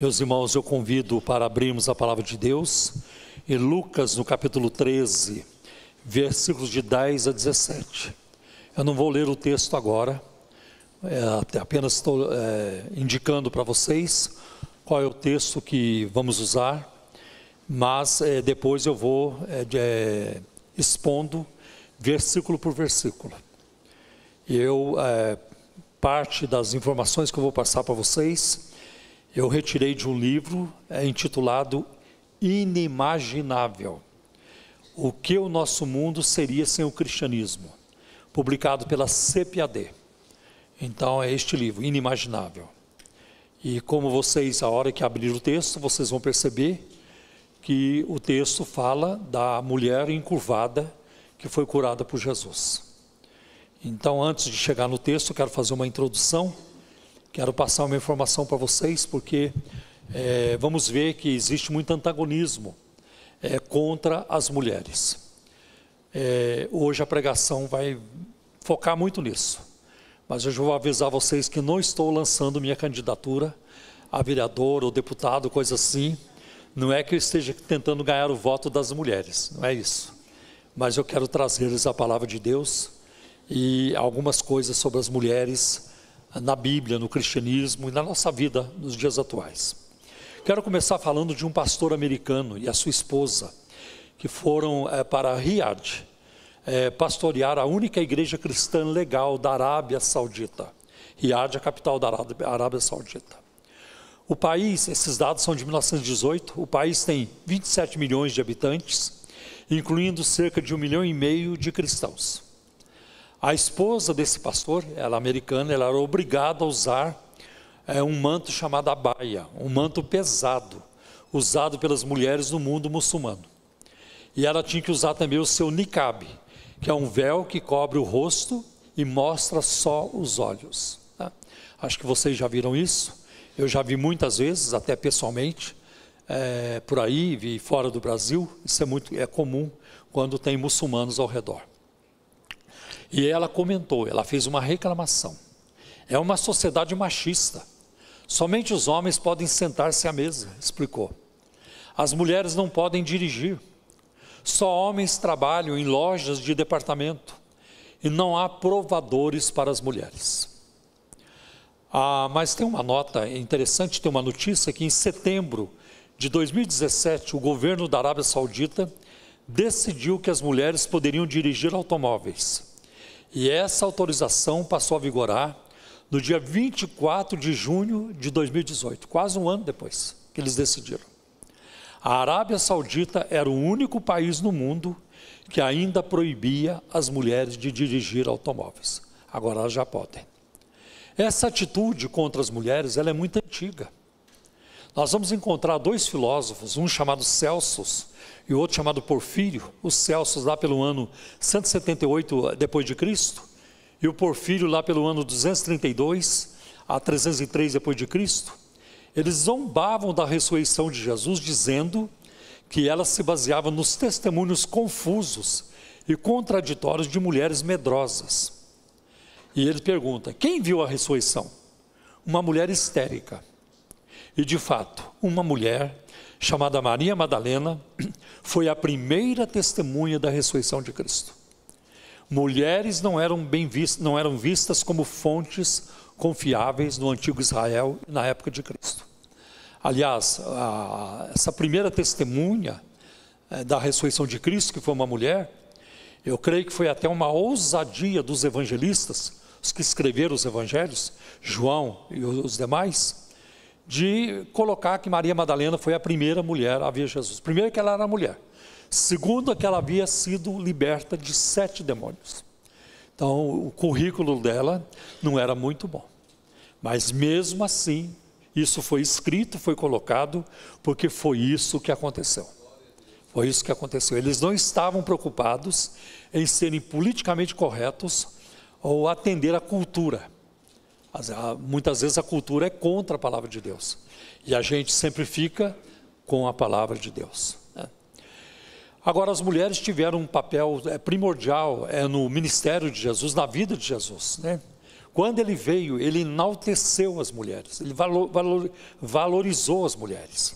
Meus irmãos, eu convido para abrirmos a palavra de Deus em Lucas, no capítulo 13, versículos de 10 a 17. Eu não vou ler o texto agora, apenas estou indicando para vocês qual é o texto que vamos usar, mas depois eu vou expondo versículo por versículo. Parte das informações que eu vou passar para vocês, eu retirei de um livro intitulado Inimaginável: o que o nosso mundo seria sem o cristianismo, publicado pela CPAD. Então é este livro, Inimaginável. E como vocês, a hora que abrir o texto, vocês vão perceber que o texto fala da mulher encurvada que foi curada por Jesus. Então, antes de chegar no texto, eu quero fazer uma introdução. Quero passar uma informação para vocês, porque vamos ver que existe muito antagonismo contra as mulheres. Hoje a pregação vai focar muito nisso, mas eu já vou avisar vocês que não estou lançando minha candidatura a vereador ou deputado, coisa assim. Não é que eu esteja tentando ganhar o voto das mulheres, não é isso. Mas eu quero trazer-lhes a palavra de Deus e algumas coisas sobre as mulheres na Bíblia, no cristianismo e na nossa vida nos dias atuais. Quero começar falando de um pastor americano e a sua esposa, que foram para Riad, pastorear a única igreja cristã legal da Arábia Saudita. Riad é a capital da Arábia Saudita. O país, esses dados são de 1918, o país tem 27 milhões de habitantes, incluindo cerca de 1,5 milhão de cristãos. A esposa desse pastor, ela americana, ela era obrigada a usar um manto chamado abaia, um manto pesado, usado pelas mulheres no mundo muçulmano. E ela tinha que usar também o seu niqab, que é um véu que cobre o rosto e mostra só os olhos. Tá? Acho que vocês já viram isso. Eu já vi muitas vezes, até pessoalmente, por aí, vi fora do Brasil. Isso é comum quando tem muçulmanos ao redor. E ela comentou, ela fez uma reclamação. É uma sociedade machista. Somente os homens podem sentar-se à mesa, explicou. As mulheres não podem dirigir. Só homens trabalham em lojas de departamento. E não há provadores para as mulheres. Mas tem uma nota interessante, tem uma notícia que em setembro de 2017, o governo da Arábia Saudita decidiu que as mulheres poderiam dirigir automóveis. E essa autorização passou a vigorar no dia 24 de junho de 2018, quase um ano depois que eles decidiram. A Arábia Saudita era o único país no mundo que ainda proibia as mulheres de dirigir automóveis. Agora elas já podem. Essa atitude contra as mulheres, ela é muito antiga. Nós vamos encontrar dois filósofos, um chamado Celsus e o outro chamado Porfírio. O Celsus lá pelo ano 178 depois de Cristo e o Porfírio lá pelo ano 232 a 303 depois de Cristo. Eles zombavam da ressurreição de Jesus, dizendo que ela se baseava nos testemunhos confusos e contraditórios de mulheres medrosas. E ele pergunta: quem viu a ressurreição? Uma mulher histérica. E de fato, uma mulher chamada Maria Madalena foi a primeira testemunha da ressurreição de Cristo. Mulheres não eram vistas como fontes confiáveis no antigo Israel na época de Cristo. Aliás, essa primeira testemunha da ressurreição de Cristo, que foi uma mulher, eu creio que foi até uma ousadia dos evangelistas, os que escreveram os evangelhos, João e os demais, de colocar que Maria Madalena foi a primeira mulher a ver Jesus. Primeiro, que ela era mulher. Segundo, que ela havia sido liberta de 7 demônios. Então, o currículo dela não era muito bom. Mas mesmo assim, isso foi escrito, foi colocado, porque foi isso que aconteceu. Foi isso que aconteceu. Eles não estavam preocupados em serem politicamente corretos ou atender à cultura. Muitas vezes a cultura é contra a palavra de Deus. E a gente sempre fica com a palavra de Deus. Agora, as mulheres tiveram um papel primordial no ministério de Jesus, na vida de Jesus. Quando ele veio, ele enalteceu as mulheres, ele valorizou as mulheres.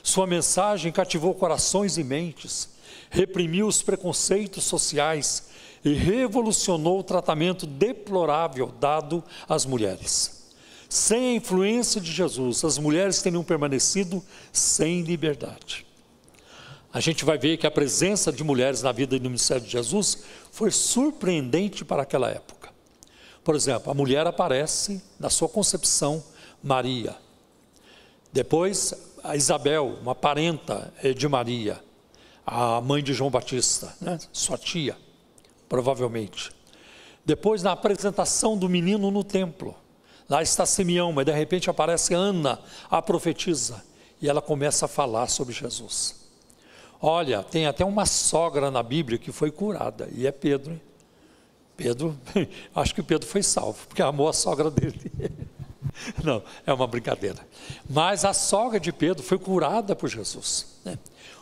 Sua mensagem cativou corações e mentes, reprimiu os preconceitos sociais e revolucionou o tratamento deplorável dado às mulheres. Sem a influência de Jesus, as mulheres teriam permanecido sem liberdade. A gente vai ver que a presença de mulheres na vida e no ministério de Jesus foi surpreendente para aquela época. Por exemplo, a mulher aparece na sua concepção, Maria. Depois, a Isabel, uma parenta de Maria, a mãe de João Batista, né? Sua tia, provavelmente. Depois, na apresentação do menino no templo, lá está Simeão, mas de repente aparece Ana, a profetisa, e ela começa a falar sobre Jesus. Olha, tem até uma sogra na Bíblia que foi curada, e é Pedro, hein? Pedro, acho que Pedro foi salvo, porque amou a sogra dele. Não, é uma brincadeira. Mas a sogra de Pedro foi curada por Jesus, né?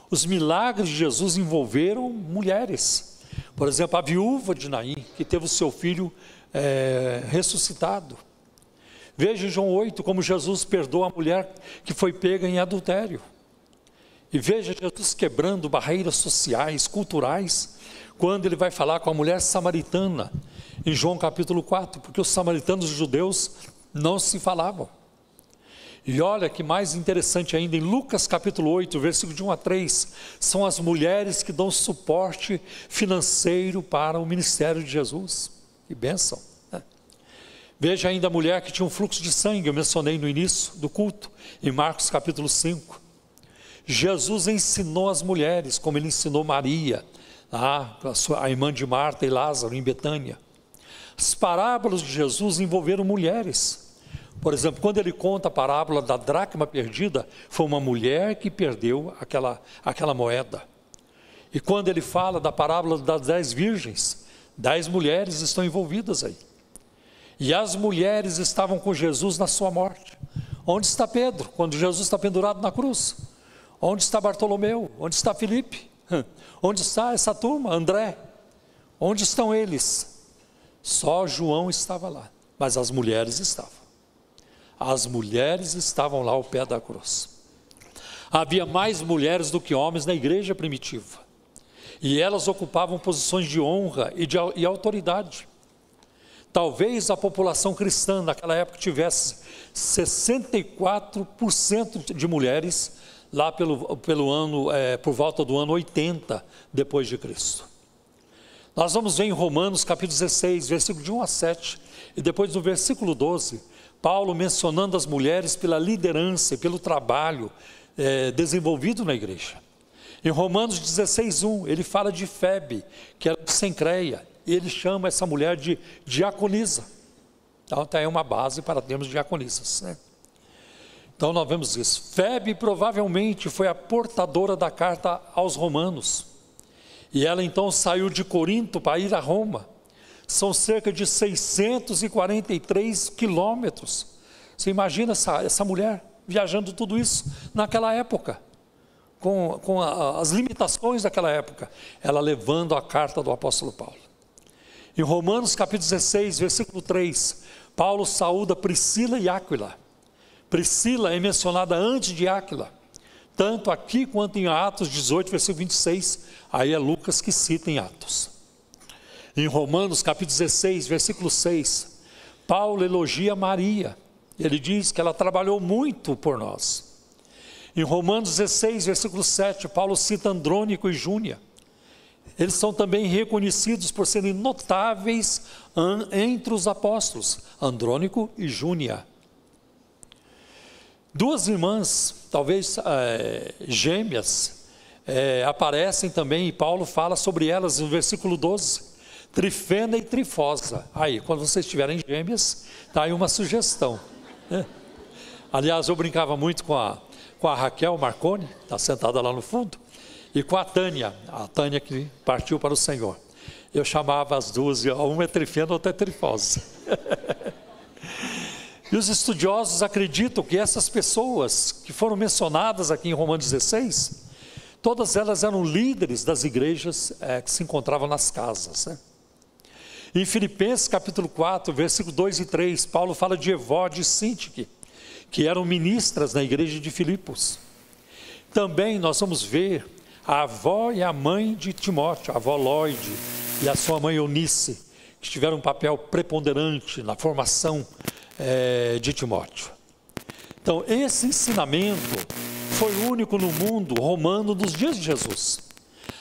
Os milagres de Jesus envolveram mulheres. Por exemplo, a viúva de Naim, que teve o seu filho ressuscitado. Veja em João 8, como Jesus perdoa a mulher que foi pega em adultério. E veja Jesus quebrando barreiras sociais, culturais, quando ele vai falar com a mulher samaritana, em João capítulo 4, porque os samaritanos e os judeus não se falavam. E olha que mais interessante ainda, em Lucas capítulo 8, versículo de 1 a 3, são as mulheres que dão suporte financeiro para o ministério de Jesus. Que bênção, né? Veja ainda a mulher que tinha um fluxo de sangue, eu mencionei no início do culto, em Marcos capítulo 5. Jesus ensinou as mulheres, como ele ensinou Maria, a irmã de Marta e Lázaro, em Betânia. As parábolas de Jesus envolveram mulheres. Por exemplo, quando ele conta a parábola da dracma perdida, foi uma mulher que perdeu aquela moeda. E quando ele fala da parábola das 10 virgens, 10 mulheres estão envolvidas aí. E as mulheres estavam com Jesus na sua morte. Onde está Pedro, quando Jesus está pendurado na cruz? Onde está Bartolomeu? Onde está Filipe? Onde está essa turma? André? Onde estão eles? Só João estava lá, mas as mulheres estavam. As mulheres estavam lá ao pé da cruz. Havia mais mulheres do que homens na igreja primitiva. E elas ocupavam posições de honra e autoridade. Talvez a população cristã naquela época tivesse 64% de mulheres lá por volta do ano 80 depois de Cristo. Nós vamos ver em Romanos capítulo 16, versículo de 1 a 7, e depois no versículo 12, Paulo mencionando as mulheres pela liderança e pelo trabalho desenvolvido na igreja. Em Romanos 16, 1, ele fala de Febe, que era de Sencreia, e ele chama essa mulher de diaconisa. Então é uma base para termos diaconisas, né? Então nós vemos isso. Febe provavelmente foi a portadora da carta aos romanos. E ela então saiu de Corinto para ir a Roma. São cerca de 643 quilômetros. Você imagina essa mulher viajando tudo isso naquela época, com as limitações daquela época, ela levando a carta do apóstolo Paulo. Em Romanos capítulo 16, versículo 3, Paulo saúda Priscila e Áquila. Priscila é mencionada antes de Áquila, tanto aqui quanto em Atos 18, versículo 26, aí é Lucas que cita em Atos. Em Romanos capítulo 16, versículo 6, Paulo elogia Maria, ele diz que ela trabalhou muito por nós. Em Romanos 16, versículo 7, Paulo cita Andrônico e Júnia. Eles são também reconhecidos por serem notáveis entre os apóstolos, Andrônico e Júnia. Duas irmãs, talvez gêmeas, aparecem também, e Paulo fala sobre elas no versículo 12, Trifena e Trifosa. Aí, quando vocês tiverem gêmeas, está aí uma sugestão, né? Aliás, eu brincava muito com a Raquel Marconi, está sentada lá no fundo, e com a Tânia que partiu para o Senhor. Eu chamava as duas, uma é Trifena, outra é Trifosa. E os estudiosos acreditam que essas pessoas que foram mencionadas aqui em Romanos 16, todas elas eram líderes das igrejas que se encontravam nas casas, né? Em Filipenses capítulo 4, versículo 2 e 3, Paulo fala de Evódia e Síntique, que eram ministras na igreja de Filipos. Também nós vamos ver a avó e a mãe de Timóteo, a avó Lloyd e a sua mãe Eunice, que tiveram um papel preponderante na formação de Timóteo. Então, esse ensinamento foi único no mundo romano dos dias de Jesus.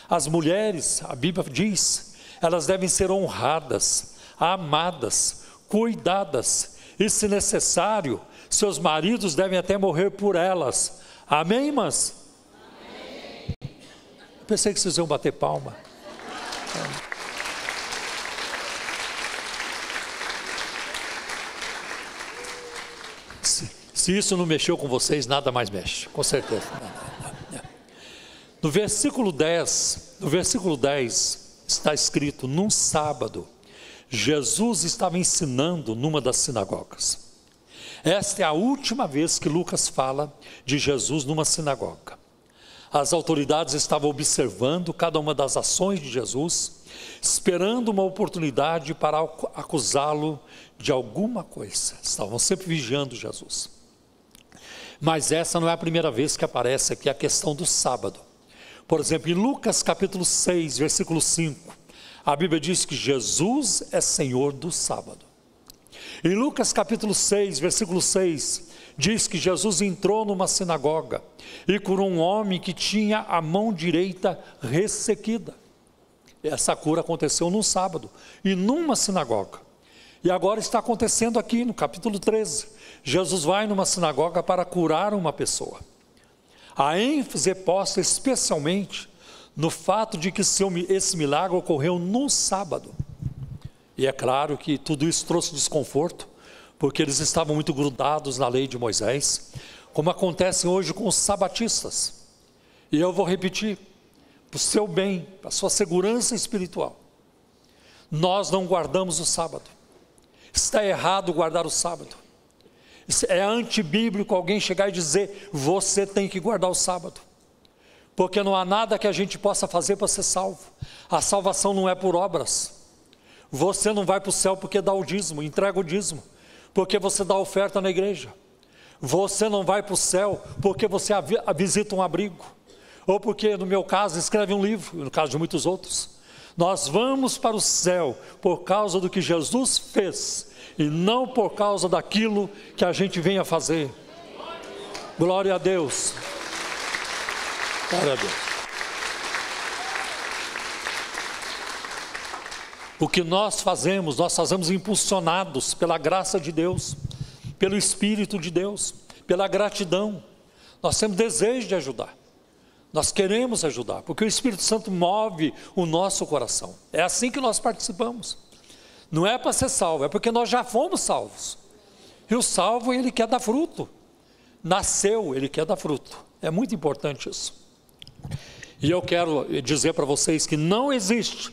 As mulheres, a Bíblia diz, elas devem ser honradas, amadas, cuidadas, e se necessário, seus maridos devem até morrer por elas. Amém, irmãs? Amém. Pensei que vocês iam bater palma. Se isso não mexeu com vocês, nada mais mexe, com certeza. No versículo 10 está escrito: num sábado, Jesus estava ensinando numa das sinagogas. Esta é a última vez que Lucas fala de Jesus numa sinagoga. As autoridades estavam observando cada uma das ações de Jesus, esperando uma oportunidade para acusá-lo de alguma coisa. Estavam sempre vigiando Jesus. Mas essa não é a primeira vez que aparece aqui a questão do sábado. Por exemplo, em Lucas capítulo 6, versículo 5, a Bíblia diz que Jesus é Senhor do sábado. Em Lucas capítulo 6, versículo 6, diz que Jesus entrou numa sinagoga e curou um homem que tinha a mão direita ressequida. Essa cura aconteceu num sábado e numa sinagoga. E agora está acontecendo aqui no capítulo 13. Jesus vai numa sinagoga para curar uma pessoa. A ênfase é posta especialmente no fato de que esse milagre ocorreu no sábado. E é claro que tudo isso trouxe desconforto, porque eles estavam muito grudados na lei de Moisés, como acontece hoje com os sabatistas. E eu vou repetir, para o seu bem, para a sua segurança espiritual, nós não guardamos o sábado. Está errado guardar o sábado. É antibíblico alguém chegar e dizer: você tem que guardar o sábado, porque não há nada que a gente possa fazer para ser salvo. A salvação não é por obras. Você não vai para o céu porque dá o dízimo, entrega o dízimo, porque você dá oferta na igreja. Você não vai para o céu porque você visita um abrigo, ou porque, no meu caso, escreve um livro, no caso de muitos outros. Nós vamos para o céu por causa do que Jesus fez, e não por causa daquilo que a gente vem a fazer. Glória a Deus. Glória a Deus. O que nós fazemos impulsionados pela graça de Deus, pelo Espírito de Deus, pela gratidão. Nós temos desejo de ajudar. Nós queremos ajudar, porque o Espírito Santo move o nosso coração. É assim que nós participamos. Não é para ser salvo, é porque nós já fomos salvos. E o salvo, ele quer dar fruto. Nasceu, ele quer dar fruto. É muito importante isso. E eu quero dizer para vocês que não existe,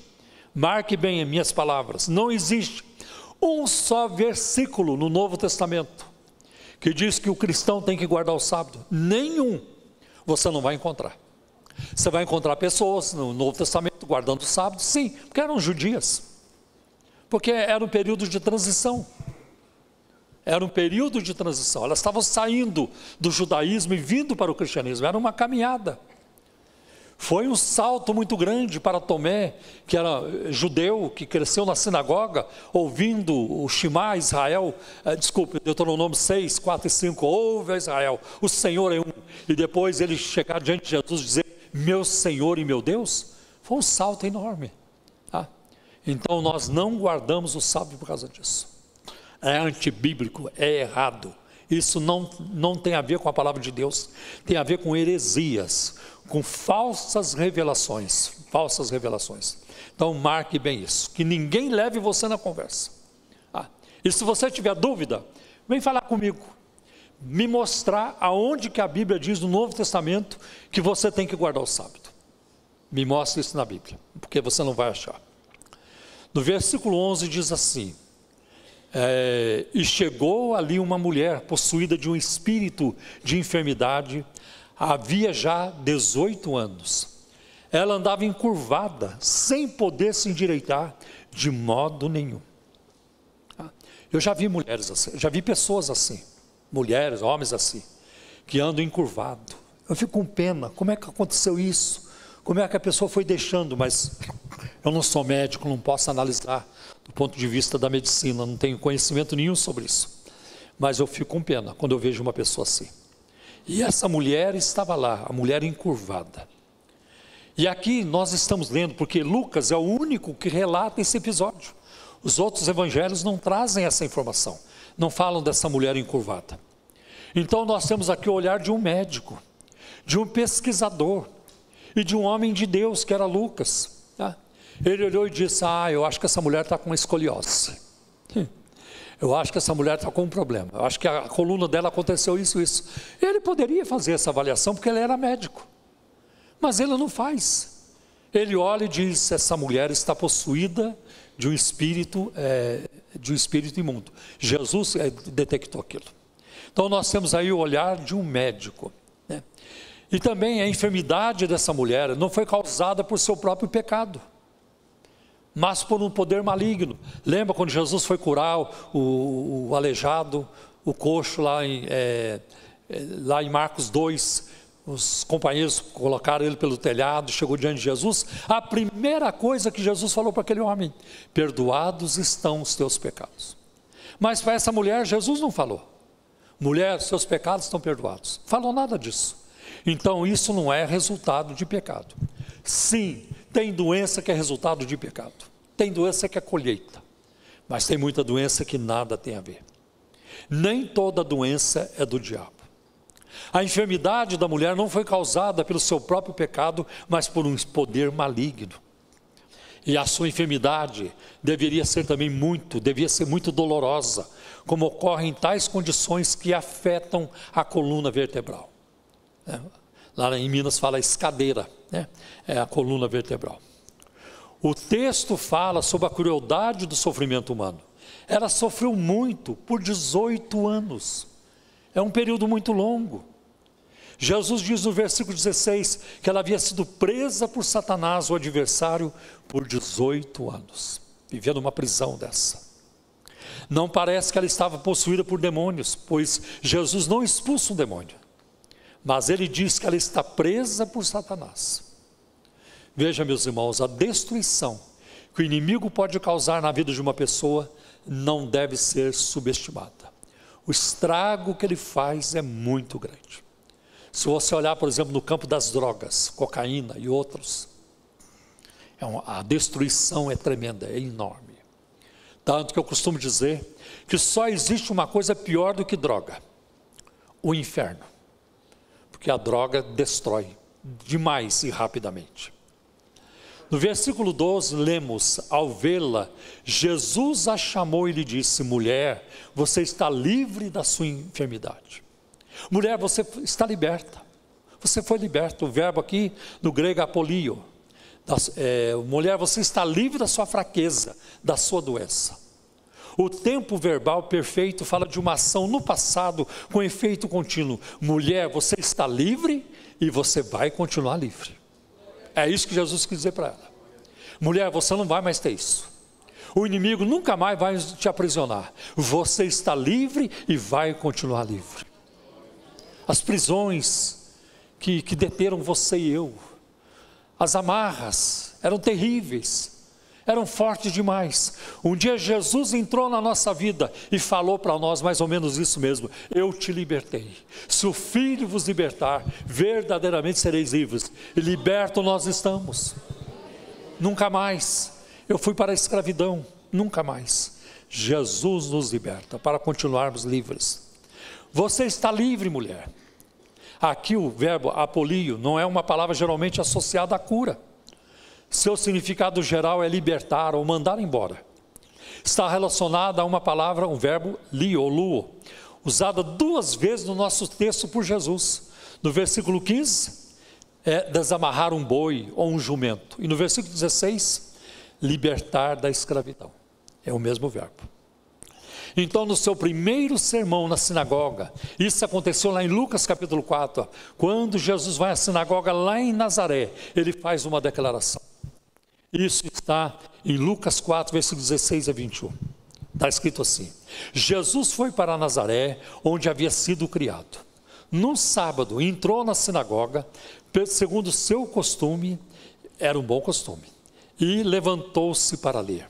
marque bem as minhas palavras, não existe um só versículo no Novo Testamento que diz que o cristão tem que guardar o sábado. Nenhum você não vai encontrar. Você vai encontrar pessoas no Novo Testamento guardando o sábado, sim, porque eram judias, porque era um período de transição. Era um período de transição. Elas estavam saindo do judaísmo e vindo para o cristianismo. Era uma caminhada. Foi um salto muito grande para Tomé, que era judeu, que cresceu na sinagoga, ouvindo o Shema Israel, Deuteronômio 6, 4 e 5, ouve Israel, o Senhor é um. E depois ele chegar diante de Jesus e dizer: meu Senhor e meu Deus. Foi um salto enorme. Então nós não guardamos o sábado por causa disso. É antibíblico, é errado. Isso não tem a ver com a palavra de Deus, tem a ver com heresias, com falsas revelações. Então marque bem isso, que ninguém leve você na conversa. E se você tiver dúvida, vem falar comigo, me mostrar aonde que a Bíblia diz no Novo Testamento que você tem que guardar o sábado. Me mostre isso na Bíblia, porque você não vai achar. No versículo 11 diz assim: e chegou ali uma mulher possuída de um espírito de enfermidade, havia já 18 anos. Ela andava encurvada, sem poder se endireitar de modo nenhum. Eu já vi mulheres assim, já vi pessoas assim, mulheres, homens assim, que andam encurvado. Eu fico com pena, como é que aconteceu isso? Como é que a pessoa foi deixando? Mas eu não sou médico, não posso analisar do ponto de vista da medicina, não tenho conhecimento nenhum sobre isso. Mas eu fico com pena quando eu vejo uma pessoa assim. E essa mulher estava lá, a mulher encurvada. E aqui nós estamos lendo, porque Lucas é o único que relata esse episódio. Os outros evangelhos não trazem essa informação, não falam dessa mulher encurvada. Então nós temos aqui o olhar de um médico, de um pesquisador e de um homem de Deus, que era Lucas. Ele olhou e disse: eu acho que essa mulher está com escoliose. Eu acho que essa mulher está com um problema. Eu acho que a coluna dela aconteceu isso. Ele poderia fazer essa avaliação porque ele era médico. Mas ele não faz. Ele olha e diz: essa mulher está possuída de um espírito imundo. Jesus detectou aquilo. Então nós temos aí o olhar de um médico, né? E também a enfermidade dessa mulher não foi causada por seu próprio pecado, mas por um poder maligno. Lembra quando Jesus foi curar o aleijado, o coxo lá em Marcos 2, os companheiros colocaram ele pelo telhado, chegou diante de Jesus, a primeira coisa que Jesus falou para aquele homem: perdoados estão os teus pecados. Mas para essa mulher Jesus não falou: mulher, seus pecados estão perdoados. Falou nada disso. Então isso não é resultado de pecado. Sim, tem doença que é resultado de pecado, tem doença que é colheita, mas tem muita doença que nada tem a ver. Nem toda doença é do diabo. A enfermidade da mulher não foi causada pelo seu próprio pecado, mas por um poder maligno. E a sua enfermidade devia ser muito dolorosa, como ocorre em tais condições que afetam a coluna vertebral. Lá em Minas fala escadeira, né? É a coluna vertebral. O texto fala sobre a crueldade do sofrimento humano. Ela sofreu muito por 18 anos. É um período muito longo. Jesus diz no versículo 16 que ela havia sido presa por Satanás, o adversário, por 18 anos. Vivia numa prisão dessa. Não parece que ela estava possuída por demônios, pois Jesus não expulsa um demônio. Mas ele diz que ela está presa por Satanás. Veja, meus irmãos, a destruição que o inimigo pode causar na vida de uma pessoa não deve ser subestimada. O estrago que ele faz é muito grande. Se você olhar, por exemplo, no campo das drogas, cocaína e outros, a destruição é tremenda, é enorme. Tanto que eu costumo dizer que só existe uma coisa pior do que droga: o inferno. Porque a droga destrói demais e rapidamente. No versículo 12 lemos: ao vê-la, Jesus a chamou e lhe disse: mulher, você está livre da sua enfermidade. Mulher, você está liberta. Você foi liberta. O verbo aqui no grego é apolio. Mulher, você está livre da sua fraqueza, da sua doença. O tempo verbal perfeito fala de uma ação no passado com efeito contínuo. Mulher, você está livre e você vai continuar livre. É isso que Jesus quis dizer para ela. Mulher, você não vai mais ter isso. O inimigo nunca mais vai te aprisionar. Você está livre e vai continuar livre. As prisões que deteram você e eu, as amarras eram terríveis, eram fortes demais. Um dia Jesus entrou na nossa vida e falou para nós mais ou menos isso mesmo: eu te libertei. Se o Filho vos libertar, verdadeiramente sereis livres. E liberto nós estamos. Nunca mais eu fui para a escravidão, nunca mais. Jesus nos liberta para continuarmos livres. Você está livre, mulher. Aqui o verbo apolio não é uma palavra geralmente associada à cura. Seu significado geral é libertar ou mandar embora. Está relacionada a uma palavra, um verbo li ou luo, usada 2 vezes no nosso texto por Jesus. No versículo 15, é desamarrar um boi ou um jumento. E no versículo 16, libertar da escravidão. É o mesmo verbo. Então, no seu primeiro sermão na sinagoga, isso aconteceu lá em Lucas capítulo 4, quando Jesus vai à sinagoga lá em Nazaré, ele faz uma declaração. Isso está em Lucas 4, versículos 16 a 21. Está escrito assim: Jesus foi para Nazaré, onde havia sido criado. Num sábado, entrou na sinagoga, segundo o seu costume, era um bom costume, e levantou-se para ler.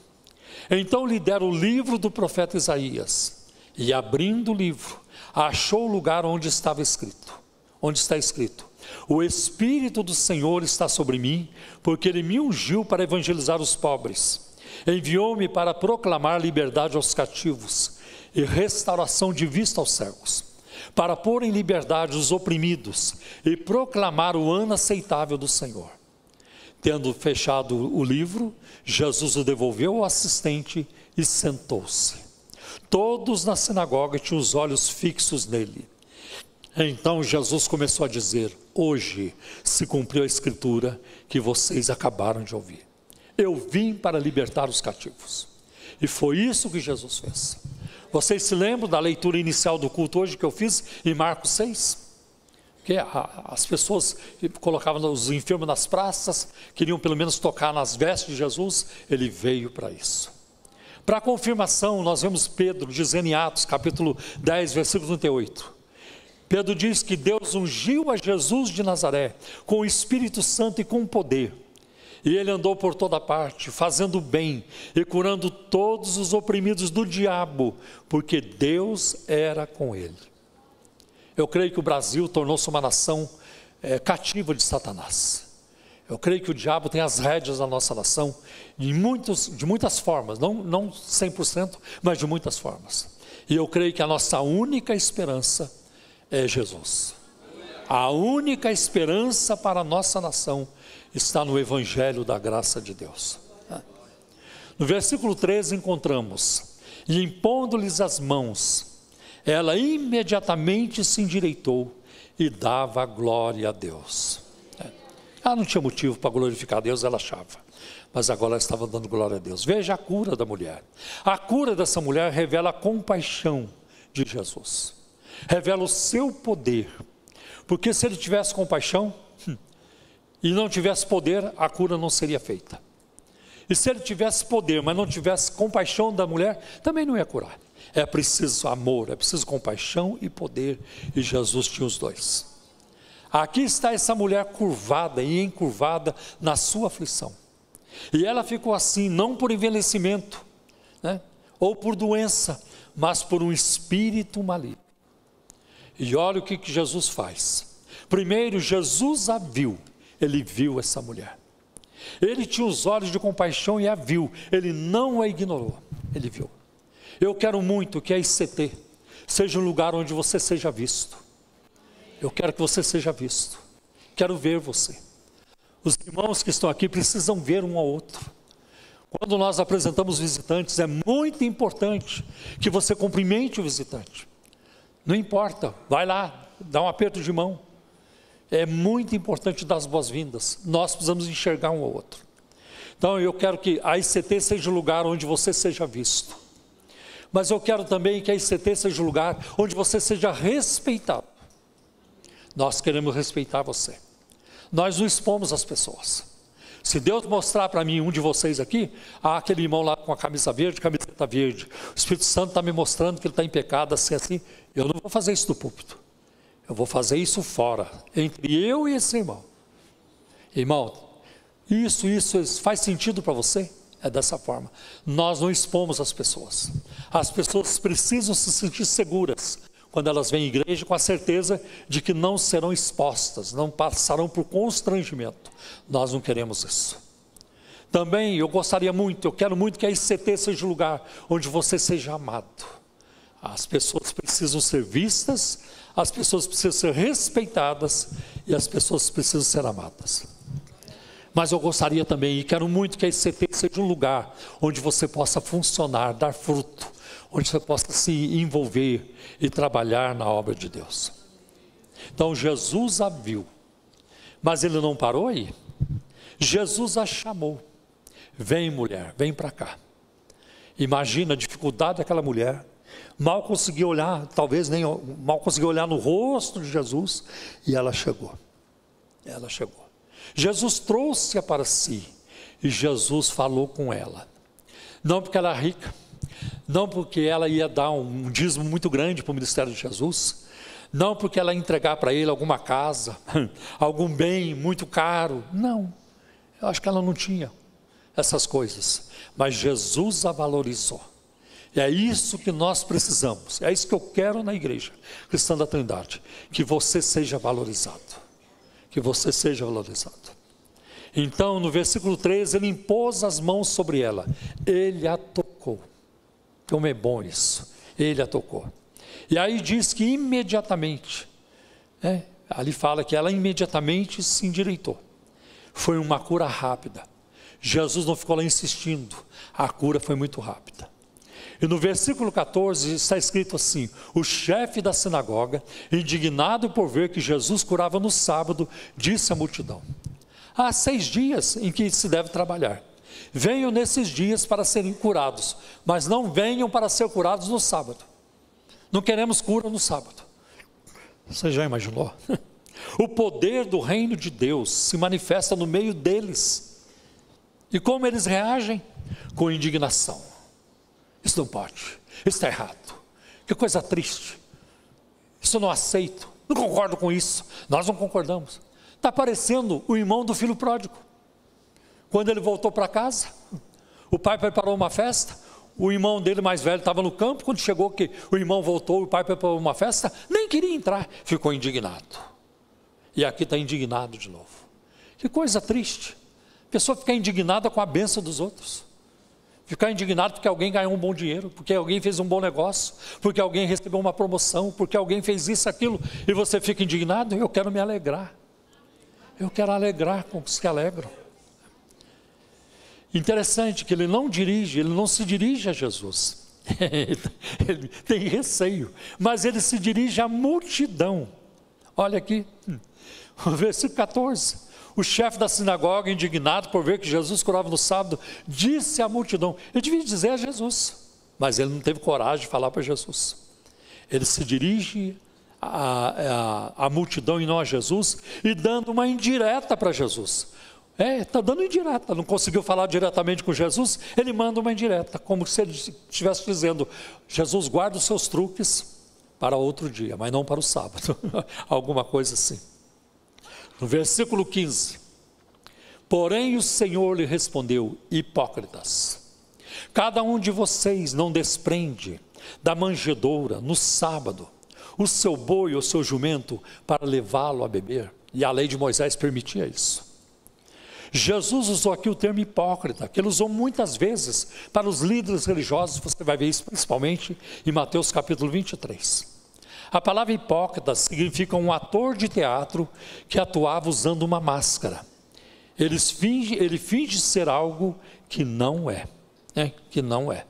Então lhe deram o livro do profeta Isaías, e abrindo o livro, achou o lugar onde está escrito: o Espírito do Senhor está sobre mim, porque Ele me ungiu para evangelizar os pobres, enviou-me para proclamar liberdade aos cativos, e restauração de vista aos cegos, para pôr em liberdade os oprimidos, e proclamar o ano aceitável do Senhor. Tendo fechado o livro, Jesus o devolveu ao assistente e sentou-se. Todos na sinagoga tinham os olhos fixos nele. Então Jesus começou a dizer: hoje se cumpriu a escritura que vocês acabaram de ouvir. Eu vim para libertar os cativos. E foi isso que Jesus fez. Vocês se lembram da leitura inicial do culto hoje que eu fiz em Marcos 6? Que as pessoas colocavam os enfermos nas praças, queriam pelo menos tocar nas vestes de Jesus. Ele veio para isso. Para confirmação, nós vemos Pedro dizendo em Atos capítulo 10, versículo 38. Pedro diz que Deus ungiu a Jesus de Nazaré com o Espírito Santo e com poder. E ele andou por toda parte, fazendo bem e curando todos os oprimidos do diabo, porque Deus era com ele. Eu creio que o Brasil tornou-se uma nação cativa de Satanás. Eu creio que o diabo tem as rédeas da nossa nação de muitas formas, não 100%, mas de muitas formas. E eu creio que a nossa única esperança é Jesus. A única esperança para a nossa nação está no Evangelho da graça de Deus. No versículo 13 encontramos: e impondo-lhes as mãos, ela imediatamente se endireitou e dava glória a Deus. Ela não tinha motivo para glorificar a Deus, ela achava, mas agora ela estava dando glória a Deus. Veja a cura da mulher. A cura dessa mulher revela a compaixão de Jesus, revela o seu poder, porque se ele tivesse compaixão e não tivesse poder, a cura não seria feita. E se ele tivesse poder, mas não tivesse compaixão da mulher, também não ia curar. É preciso amor, é preciso compaixão e poder, e Jesus tinha os dois. Aqui está essa mulher curvada e encurvada na sua aflição. E ela ficou assim, não por envelhecimento, ou por doença, mas por um espírito maligno. E olha o que Jesus faz. Primeiro, Jesus a viu. Ele viu essa mulher. Ele tinha os olhos de compaixão e a viu. Ele não a ignorou. Ele viu. Eu quero muito que a ICT seja um lugar onde você seja visto. Eu quero que você seja visto. Quero ver você. Os irmãos que estão aqui precisam ver um ao outro. Quando nós apresentamos visitantes, é muito importante que você cumprimente o visitante. Não importa, vai lá, dá um aperto de mão. É muito importante dar as boas-vindas. Nós precisamos enxergar um ao outro. Então eu quero que a ICT seja o lugar onde você seja visto. Mas eu quero também que a ICT seja o lugar onde você seja respeitado. Nós queremos respeitar você. Nós não expomos as pessoas. Se Deus mostrar para mim um de vocês aqui, aquele irmão lá com a camisa verde, camiseta verde, o Espírito Santo está me mostrando que ele está em pecado, assim, eu não vou fazer isso no púlpito. Eu vou fazer isso fora, entre eu e esse irmão. Irmão, isso faz sentido para você? É dessa forma. Nós não expomos as pessoas. As pessoas precisam se sentir seguras quando elas vêm à igreja, com a certeza de que não serão expostas, não passarão por constrangimento. Nós não queremos isso. Também eu quero muito que a ICT seja o lugar onde você seja amado. As pessoas precisam ser vistas, as pessoas precisam ser respeitadas e as pessoas precisam ser amadas. Mas eu gostaria também, e quero muito que a ICT seja um lugar onde você possa funcionar, dar fruto, onde você possa se envolver e trabalhar na obra de Deus. Então Jesus a viu, mas ele não parou aí. Jesus a chamou. Vem mulher, vem para cá. Imagina a dificuldade daquela mulher Mal conseguia olhar, talvez nem mal conseguia olhar no rosto de Jesus, e ela chegou. Ela chegou. Jesus trouxe-a para si, e Jesus falou com ela. Não porque ela é rica, não porque ela ia dar um dízimo muito grande para o ministério de Jesus, não porque ela ia entregar para ele alguma casa, algum bem muito caro, não. Eu acho que ela não tinha essas coisas, mas Jesus a valorizou. E é isso que nós precisamos, é isso que eu quero na igreja cristã da Trindade, que você seja valorizado, que você seja valorizado. Então no versículo 13, ele impôs as mãos sobre ela, ele a tocou. Como é bom isso, ele a tocou. E aí diz que imediatamente, ali fala que ela imediatamente se endireitou. Foi uma cura rápida, Jesus não ficou lá insistindo, a cura foi muito rápida. E no versículo 14 está escrito assim: o chefe da sinagoga, indignado por ver que Jesus curava no sábado, disse à multidão: há 6 dias em que se deve trabalhar, venham nesses dias para serem curados, mas não venham para ser curados no sábado. Não queremos cura no sábado. Você já imaginou? O poder do reino de Deus se manifesta no meio deles. E como eles reagem? Com indignação. Isso não pode, isso está errado, que coisa triste, isso eu não aceito, não concordo com isso, nós não concordamos. Está parecendo o irmão do filho pródigo, quando ele voltou para casa, o pai preparou uma festa, o irmão dele mais velho estava no campo, quando chegou que o irmão voltou, o pai preparou uma festa, nem queria entrar, ficou indignado, e aqui está indignado de novo. Que coisa triste, a pessoa ficar indignada com a bênção dos outros, ficar indignado porque alguém ganhou um bom dinheiro, porque alguém fez um bom negócio, porque alguém recebeu uma promoção, porque alguém fez isso, aquilo, e você fica indignado. Eu quero me alegrar, eu quero alegrar com os que alegram. Interessante que ele não se dirige a Jesus, ele tem receio, mas ele se dirige à multidão. Olha aqui, o versículo 14, o chefe da sinagoga, indignado por ver que Jesus curava no sábado, disse à multidão, ele devia dizer a Jesus, mas ele não teve coragem de falar para Jesus, ele se dirige à multidão e não a Jesus, e dando uma indireta para Jesus, está dando indireta, não conseguiu falar diretamente com Jesus, ele manda uma indireta, como se ele estivesse dizendo, Jesus, guarda os seus truques para outro dia, mas não para o sábado, alguma coisa assim. No versículo 15, porém o Senhor lhe respondeu, hipócritas, cada um de vocês não desprende da manjedoura no sábado o seu boi ou seu jumento para levá-lo a beber, e a lei de Moisés permitia isso. Jesus usou aqui o termo hipócrita, que ele usou muitas vezes para os líderes religiosos, você vai ver isso principalmente em Mateus capítulo 23. A palavra hipócrita significa um ator de teatro que atuava usando uma máscara. Ele finge ser algo que não é, que não é.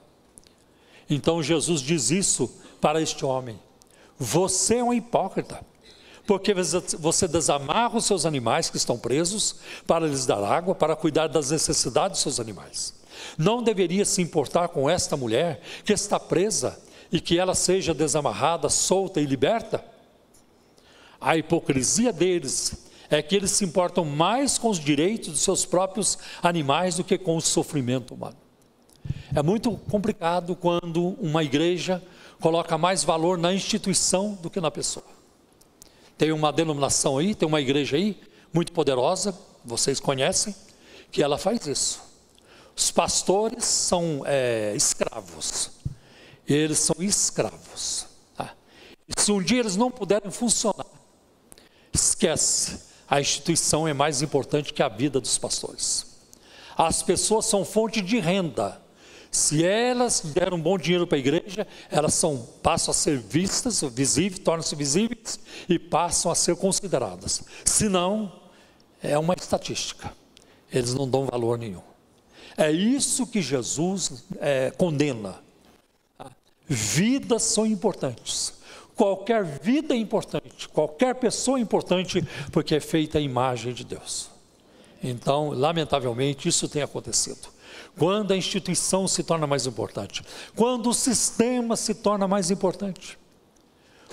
Então Jesus diz isso para este homem: você é um hipócrita, porque você desamarra os seus animais que estão presos para lhes dar água, para cuidar das necessidades dos seus animais. Não deveria se importar com esta mulher que está presa e que ela seja desamarrada, solta e liberta? A hipocrisia deles é que eles se importam mais com os direitos dos seus próprios animais do que com o sofrimento humano. É muito complicado quando uma igreja coloca mais valor na instituição do que na pessoa. Tem uma denominação aí, tem uma igreja aí, muito poderosa, vocês conhecem, que ela faz isso. Os pastores são escravos. Eles são escravos. Tá? E se um dia eles não puderem funcionar, esquece, a instituição é mais importante que a vida dos pastores. As pessoas são fonte de renda. Se elas deram um bom dinheiro para a igreja, elas passam a ser vistas, visíveis, tornam-se visíveis e passam a ser consideradas. Se não, é uma estatística. Eles não dão valor nenhum. É isso que Jesus condena. Vidas são importantes, qualquer vida é importante, qualquer pessoa é importante, porque é feita a imagem de Deus. Então, lamentavelmente, isso tem acontecido. Quando a instituição se torna mais importante, quando o sistema se torna mais importante,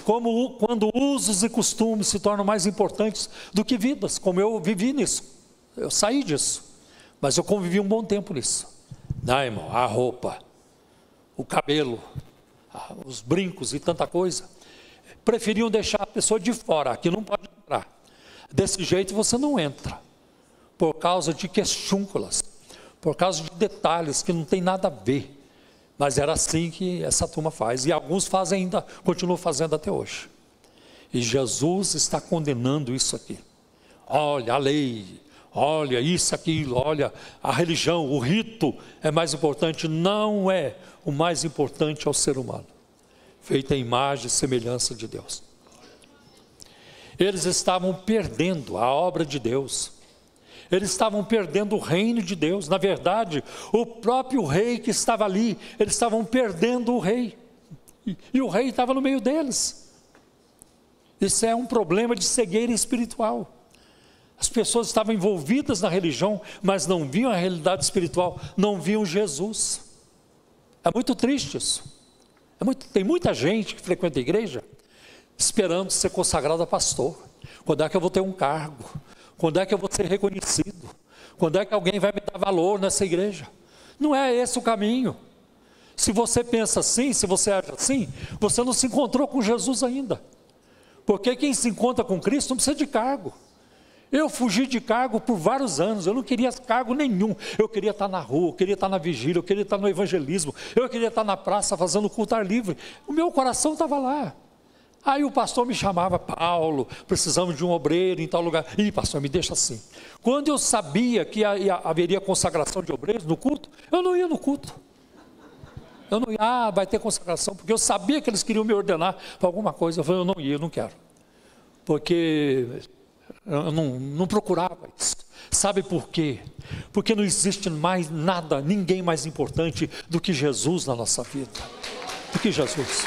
quando usos e costumes se tornam mais importantes do que vidas, como eu vivi nisso, eu saí disso, mas eu convivi um bom tempo nisso. Não, irmão, a roupa, o cabelo, os brincos e tanta coisa, preferiam deixar a pessoa de fora, aqui não pode entrar, desse jeito você não entra, por causa de questúnculas, por causa de detalhes que não tem nada a ver, mas era assim que essa turma faz, e alguns fazem ainda, continuam fazendo até hoje, e Jesus está condenando isso aqui. Olha a lei, olha isso, aquilo, olha a religião, o rito é mais importante. Não é. O mais importante é o ser humano, feito à imagem e semelhança de Deus. Eles estavam perdendo a obra de Deus, eles estavam perdendo o reino de Deus. Na verdade, o próprio rei que estava ali, eles estavam perdendo o rei, e o rei estava no meio deles. Isso é um problema de cegueira espiritual. As pessoas estavam envolvidas na religião, mas não viam a realidade espiritual, não viam Jesus. É muito triste isso. Tem muita gente que frequenta a igreja esperando ser consagrado a pastor. Quando é que eu vou ter um cargo? Quando é que eu vou ser reconhecido? Quando é que alguém vai me dar valor nessa igreja? Não é esse o caminho. Se você pensa assim, se você age assim, você não se encontrou com Jesus ainda. Porque quem se encontra com Cristo não precisa de cargo. Eu fugi de cargo por vários anos, eu não queria cargo nenhum. Eu queria estar na rua, eu queria estar na vigília, eu queria estar no evangelismo, eu queria estar na praça fazendo culto ar livre. O meu coração estava lá. Aí o pastor me chamava: Paulo, precisamos de um obreiro em tal lugar. Ih, pastor, me deixa assim. Quando eu sabia que haveria consagração de obreiros no culto, eu não ia no culto. Eu não ia, vai ter consagração, porque eu sabia que eles queriam me ordenar para alguma coisa. Eu falei: eu não ia, eu não quero. Porque eu não procurava isso. Sabe por quê? Porque não existe mais nada, ninguém mais importante do que Jesus na nossa vida. Do que Jesus.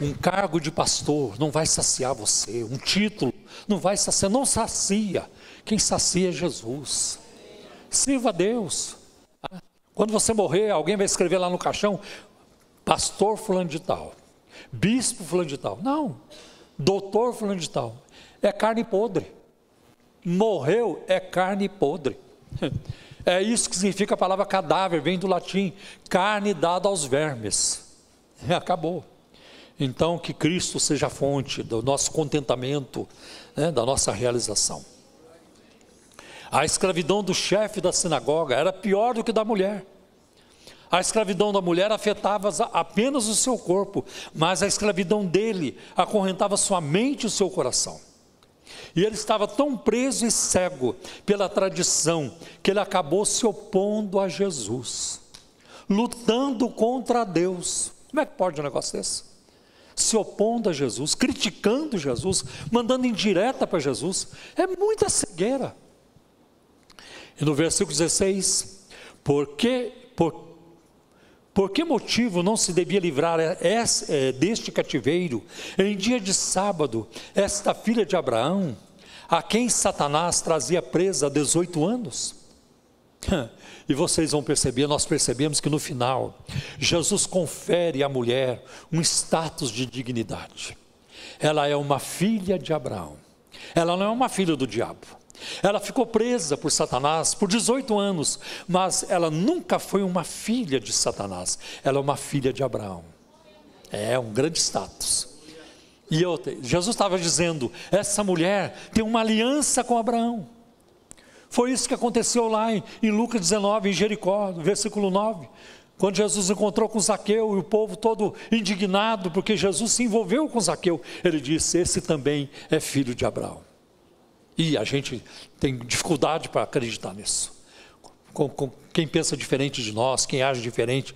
Um cargo de pastor não vai saciar você, um título não vai saciar, não sacia. Quem sacia é Jesus. Sirva a Deus. Quando você morrer, alguém vai escrever lá no caixão: pastor fulano de tal, bispo fulano de tal. Não, doutor fulano de tal. É carne podre. Morreu, é carne podre. É isso que significa a palavra cadáver, vem do latim, carne dada aos vermes. Acabou. Então, que Cristo seja a fonte do nosso contentamento, né, da nossa realização. A escravidão do chefe da sinagoga era pior do que da mulher. A escravidão da mulher afetava apenas o seu corpo, mas a escravidão dele acorrentava sua mente e o seu coração. E ele estava tão preso e cego pela tradição, que ele acabou se opondo a Jesus, lutando contra Deus. Como é que pode um negócio desse? Se opondo a Jesus, criticando Jesus, mandando indireta para Jesus. É muita cegueira. E no versículo 16, por que motivo não se devia livrar deste cativeiro em dia de sábado esta filha de Abraão, a quem Satanás trazia presa há 18 anos? E vocês vão perceber, nós percebemos que no final, Jesus confere à mulher um status de dignidade. Ela é uma filha de Abraão, ela não é uma filha do diabo. Ela ficou presa por Satanás por 18 anos, mas ela nunca foi uma filha de Satanás, ela é uma filha de Abraão. É um grande status. E Jesus estava dizendo: essa mulher tem uma aliança com Abraão. Foi isso que aconteceu lá em Lucas 19, em Jericó, no versículo 9, quando Jesus encontrou com Zaqueu e o povo todo indignado, porque Jesus se envolveu com Zaqueu. Ele disse: esse também é filho de Abraão. E a gente tem dificuldade para acreditar nisso. Quem pensa diferente de nós, quem age diferente,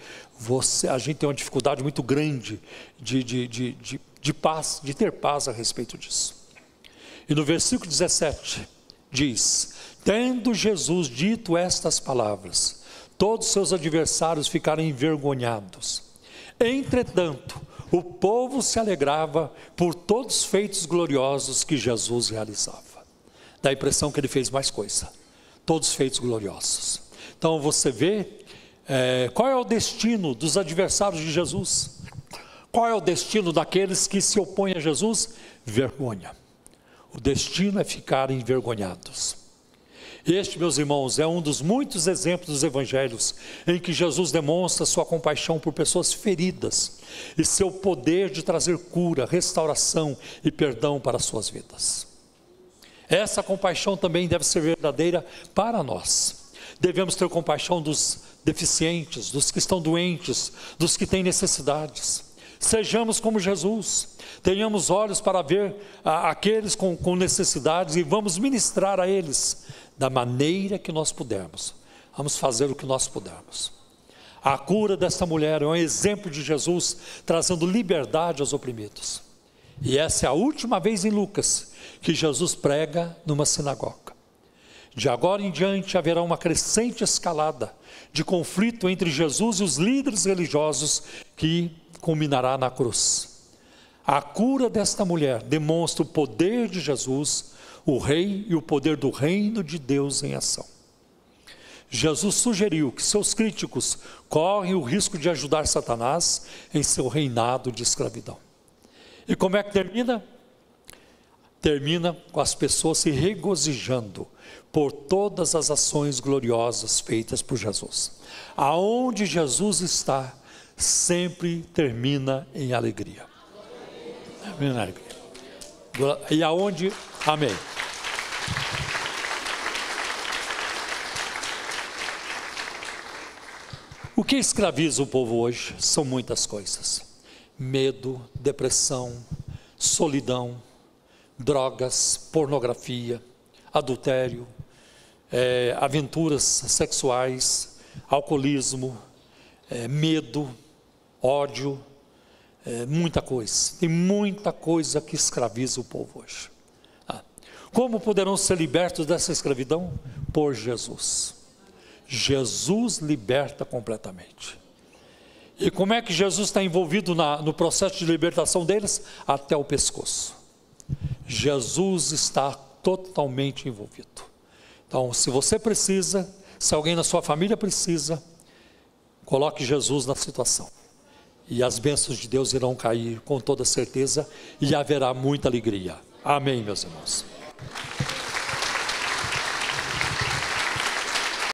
a gente tem uma dificuldade muito grande de paz, de ter paz a respeito disso. E no versículo 17 diz: tendo Jesus dito estas palavras, todos seus adversários ficaram envergonhados. Entretanto, o povo se alegrava por todos os feitos gloriosos que Jesus realizava. Dá a impressão que ele fez mais coisa, todos feitos gloriosos. Então você vê qual é o destino dos adversários de Jesus. Qual é o destino daqueles que se opõem a Jesus? Vergonha. O destino é ficar envergonhados. Este, meus irmãos, é um dos muitos exemplos dos evangelhos em que Jesus demonstra sua compaixão por pessoas feridas e seu poder de trazer cura, restauração e perdão para as suas vidas. Essa compaixão também deve ser verdadeira para nós. Devemos ter compaixão dos deficientes, dos que estão doentes, dos que têm necessidades. Sejamos como Jesus, tenhamos olhos para ver aqueles com necessidades e vamos ministrar a eles da maneira que nós pudermos. Vamos fazer o que nós pudermos. A cura desta mulher é um exemplo de Jesus trazendo liberdade aos oprimidos. E essa é a última vez em Lucas que Jesus prega numa sinagoga. De agora em diante haverá uma crescente escalada de conflito entre Jesus e os líderes religiosos que culminará na cruz. A cura desta mulher demonstra o poder de Jesus, o rei, e o poder do reino de Deus em ação. Jesus sugeriu que seus críticos correm o risco de ajudar Satanás em seu reinado de escravidão. E como é que termina? Termina com as pessoas se regozijando por todas as ações gloriosas feitas por Jesus. Aonde Jesus está, sempre termina em alegria. Termina em alegria. E aonde? Amém. O que escraviza o povo hoje são muitas coisas: medo, depressão, solidão, drogas, pornografia, adultério, aventuras sexuais, alcoolismo, medo, ódio, muita coisa. Tem muita coisa que escraviza o povo hoje. Como poderão ser libertos dessa escravidão? Por Jesus. Jesus liberta completamente. E como é que Jesus está envolvido no processo de libertação deles? Até o pescoço. Jesus está totalmente envolvido. Então, se você precisa, se alguém na sua família precisa, coloque Jesus na situação. E as bênçãos de Deus irão cair com toda certeza e haverá muita alegria. Amém, meus irmãos.